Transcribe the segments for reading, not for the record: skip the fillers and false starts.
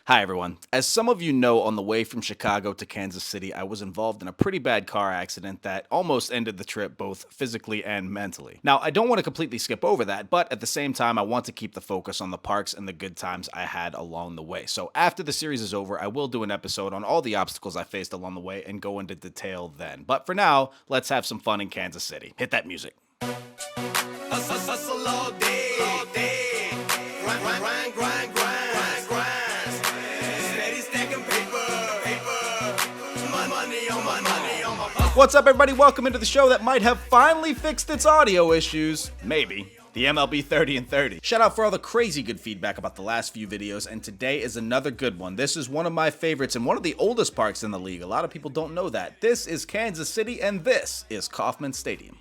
Hi everyone. As some of you know, on the way from Chicago to Kansas City, I was involved in a pretty bad car accident that almost ended the trip both physically and mentally. Now, I don't want to completely skip over that, but at the same time, I want to keep the focus on the parks and the good times I had along the way. So after the series is over, I will do an episode on all the obstacles I faced along the way and go into detail then. But for now, let's have some fun in Kansas City. Hit that music. Hustle all day. Grind. Steady stacking paper. Money on my What's up, everybody? Welcome into the show that might have finally fixed its audio issues. Maybe. The MLB 30 and 30. Shout out for all the crazy good feedback about the last few videos, and today is another good one. This is one of my favorites and one of the oldest parks in the league. A lot of people don't know that. This is Kansas City, and this is Kauffman Stadium.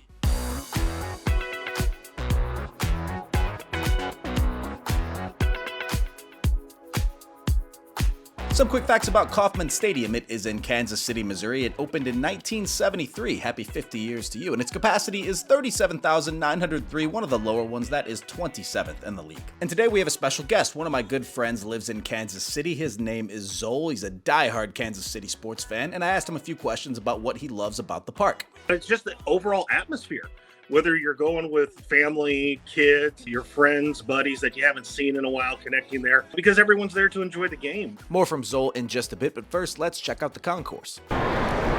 Some quick facts about Kauffman Stadium. It is in Kansas City, Missouri. It opened in 1973. Happy 50 years to you. And its capacity is 37,903, one of the lower ones. That is 27th in the league. And today we have a special guest. One of my good friends lives in Kansas City. His name is Zoel. He's a diehard Kansas City sports fan. And I asked him a few questions about what he loves about the park. It's just the overall atmosphere. Whether you're going with family, kids, your friends, buddies that you haven't seen in a while, connecting there, because everyone's there to enjoy the game. More from Zoel in just a bit, but first, let's check out the concourse.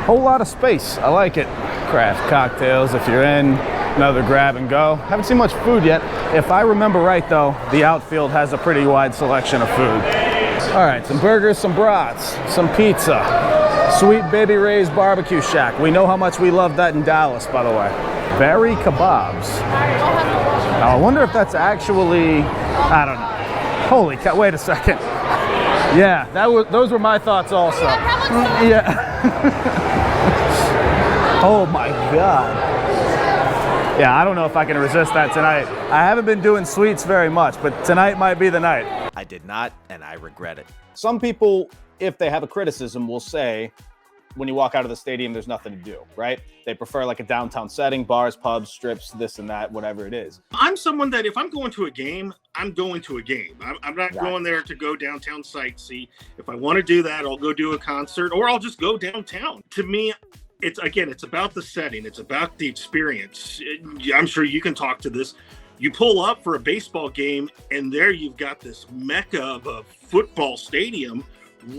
Whole lot of space. I like it. Craft cocktails if you're in, another grab and go. Haven't seen much food yet. If I remember right though, the outfield has a pretty wide selection of food. All right, some burgers, some brats, some pizza, Sweet Baby Ray's Barbecue Shack. We know how much we love that in Dallas, by the way. Berry kebabs. Now I wonder if that's actually, I don't know. Holy cow, wait a second. Yeah, those were my thoughts also. Yeah. Oh my God. Yeah, I don't know if I can resist that tonight. I haven't been doing sweets very much, but tonight might be the night. I did not, and I regret it. Some people, if they have a criticism, will say, when you walk out of the stadium, there's nothing to do, right? They prefer like a downtown setting, bars, pubs, strips, this and that, whatever it is. I'm someone that if I'm going to a game, I'm going to a game. I'm not going there to go downtown sightsee. If I want to do that, I'll go do a concert or I'll just go downtown. To me, it's about the setting. It's about the experience. I'm sure you can talk to this. You pull up for a baseball game and there you've got this mecca of a football stadium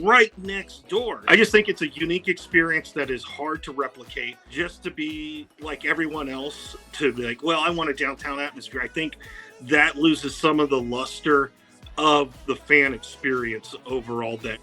right next door. I just think it's a unique experience that is hard to replicate. Just to be like everyone else, to be like, well, I want a downtown atmosphere. I think that loses some of the luster of the fan experience overall that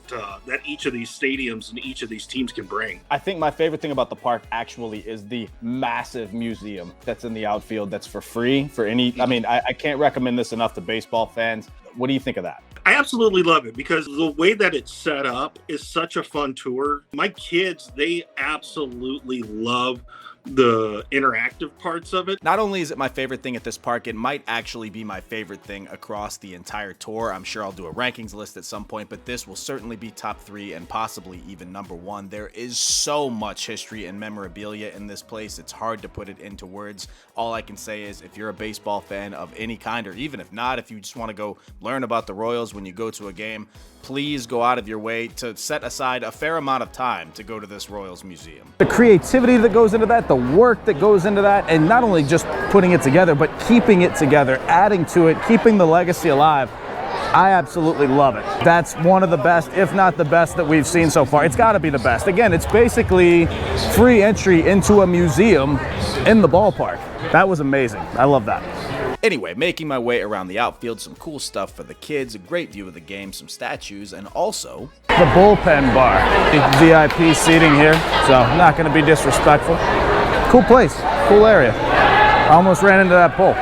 each of these stadiums and each of these teams can bring. I think my favorite thing about the park actually is the massive museum that's in the outfield that's for free for any, I can't recommend this enough to baseball fans. What do you think of that? I absolutely love it because the way that it's set up is such a fun tour. My kids, they absolutely love the interactive parts of it. Not only is it my favorite thing at this park, it might actually be my favorite thing across the entire tour. I'm sure I'll do a rankings list at some point, but this will certainly be top 3 and possibly even number 1. There is so much history and memorabilia in this place. It's hard to put it into words. All I can say is if you're a baseball fan of any kind, or even if not, if you just want to go learn about the Royals when you go to a game, please go out of your way to set aside a fair amount of time to go to this Royals museum. The creativity that goes into that, the work that goes into that, and not only just putting it together, but keeping it together, adding to it, keeping the legacy alive. I absolutely love it. That's one of the best, if not the best, that we've seen so far. It's got to be the best. Again, it's basically free entry into a museum in the ballpark. That was amazing. I love that. Anyway, making my way around the outfield, some cool stuff for the kids, a great view of the game, some statues, and also the bullpen bar. VIP seating here, so I'm not going to be disrespectful. Cool place, cool area. I almost ran into that pole.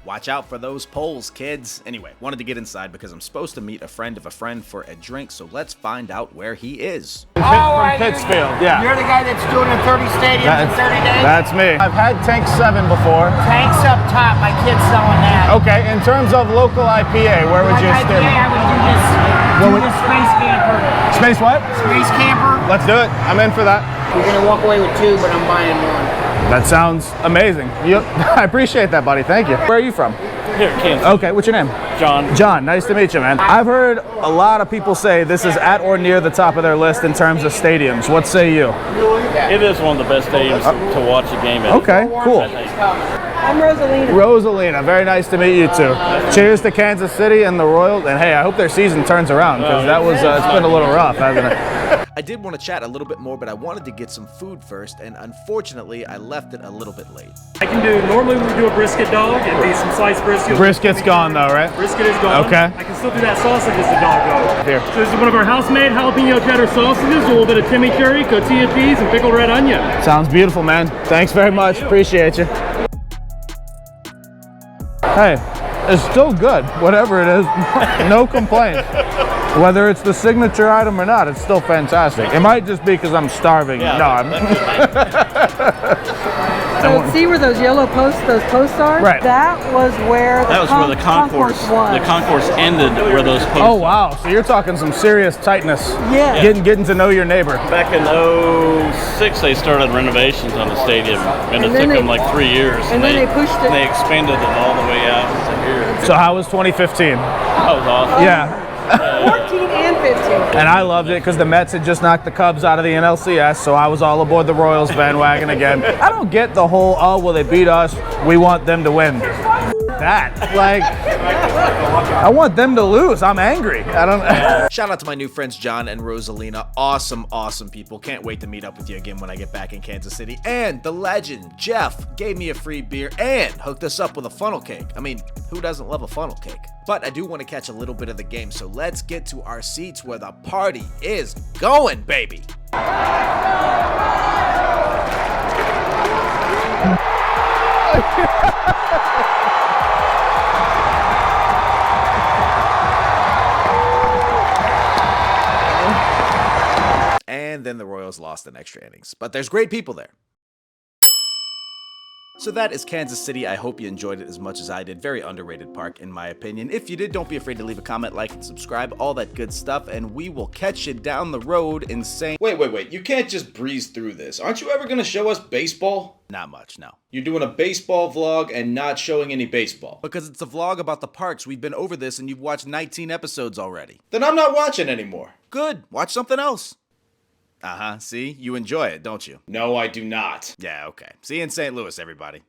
Watch out for those poles, kids. Anyway, wanted to get inside because I'm supposed to meet a friend of a friend for a drink, so let's find out where he is. From Pittsfield, yeah. You're the guy that's doing the 30 stadiums in 30 days? That's me. I've had Tank 7 before. Tank's up top. My kid's selling that. Okay, in terms of local IPA, where would you steer? I would do this Space Camper. Space what? Space Camper. Let's do it. I'm in for that. You're going to walk away with 2, but I'm buying 1. That sounds amazing. I appreciate that, buddy. Thank you. Where are you from? Here, Kansas. Okay, what's your name? John. John, nice to meet you, man. I've heard a lot of people say this is at or near the top of their list in terms of stadiums. What say you? It is one of the best stadiums to watch a game in. Okay, cool. I think. I'm Rosalina. Rosalina, very nice to meet you too. Cheers to Kansas City and the Royals. And hey, I hope their season turns around because that was it's been a little rough, hasn't it? I did want to chat a little bit more, but I wanted to get some food first, and unfortunately, I left it a little bit late. I can do, normally we do a brisket dog, it'd be some sliced brisket. Brisket's gone though, right? Brisket is gone. Okay. I can still do that sausage as the dog though. Here. So this is one of our house-made jalapeno cheddar sausages, a little bit of chimichurri, cotija cheese, and pickled red onion. Sounds beautiful, man. Thanks very much. Appreciate you. Hey, it's still good, whatever it is. No complaints. Whether it's the signature item or not, it's still fantastic. It might just be because I'm starving. Yeah, No, I'm. So see where those yellow posts, those posts are? Right. That was where the, That was where the concourse was. the concourse ended where those posts. Oh wow! So you're talking some serious tightness. Yeah. Getting to know your neighbor. Back in '06, they started renovations on the stadium, and it then took they- them like 3 years. and then they pushed it- They expanded it all the way out to here. So how was 2015? That was awesome. Yeah. 14 and 15. And I loved it because the Mets had just knocked the Cubs out of the NLCS, so I was all aboard the Royals bandwagon again. I don't get the whole, oh, well, they beat us, we want them to win. That, like, I want them to lose. I'm angry. I don't. Shout out to my new friends John and Rosalina. Awesome, awesome people. Can't wait to meet up with you again when I get back in Kansas City. And the legend, Jeff, gave me a free beer and hooked us up with a funnel cake. I mean, who doesn't love a funnel cake? But I do want to catch a little bit of the game, so let's get to our seats where the party is going, baby. And then the Royals lost in extra innings. But there's great people there. So that is Kansas City. I hope you enjoyed it as much as I did. Very underrated park, in my opinion. If you did, don't be afraid to leave a comment, like, and subscribe. All that good stuff. And we will catch you down the road in saying... Wait. You can't just breeze through this. Aren't you ever going to show us baseball? Not much, no. You're doing a baseball vlog and not showing any baseball. Because it's a vlog about the parks. We've been over this and you've watched 19 episodes already. Then I'm not watching anymore. Good. Watch something else. See? You enjoy it, don't you? No, I do not. Yeah, okay. See you in St. Louis, everybody.